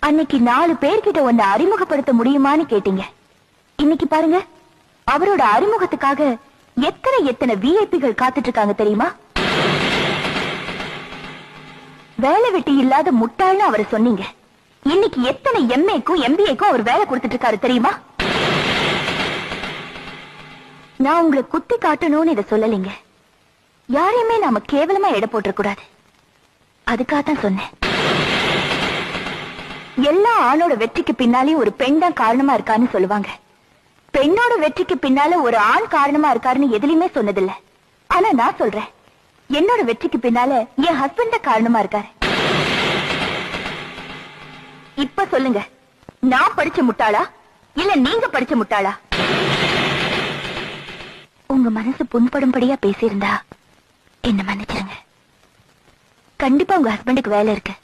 அன்னைக்கு 4 பேர்கிட்ட உன்னை அறிமுகப்படுத்த முடியுமான்னு கேட்டீங்க. இன்னைக்கு பாருங்க, அவரோட அறிமுகத்துக்காக எத்தனை எத்தனை விஐபிகள் காத்துட்டு இருக்காங்க தெரியுமா? வேலை வெட்டி இல்லாத முட்டாள்னு அவரை சொன்னீங்க. இன்னைக்கு எத்தனை எம்ஏக்கும் எம்பிஏக்கும் அவர் வேலை கொடுத்துட்டு இருக்காரு தெரியுமா? நான் உங்களை குத்தி காட்டணும்னு இதை சொல்லலைங்க. யாரையுமே நாம கேவலமா எடை போட்டுற கூடாது. அதுக்காகத்தான் சொன்னேன். எல்லா ஆணோட வெற்றிக்கு பின்னாலே ஒரு பெண் தான் காரணமா இருக்கான்னு சொல்லுவாங்க. பெண்ணோட வெற்றிக்கு பின்னால ஒரு ஆண் காரணமா இருக்காருன்னு எதுலயுமே சொன்னதில்லை. ஆனா நான் சொல்றேன், என்னோட வெற்றிக்கு பின்னால என் ஹஸ்பண்ட் தான் காரணமா இருக்காரு. இப்ப சொல்லுங்க, நான் படிச்ச முட்டாளா இல்ல நீங்க படிச்ச முட்டாளா? உங்க மனசு புண்படும்படியா பேசியிருந்தா என்ன மன்னிச்சிருங்க. கண்டிப்பா உங்க ஹஸ்பண்டுக்கு வேலை இருக்கு.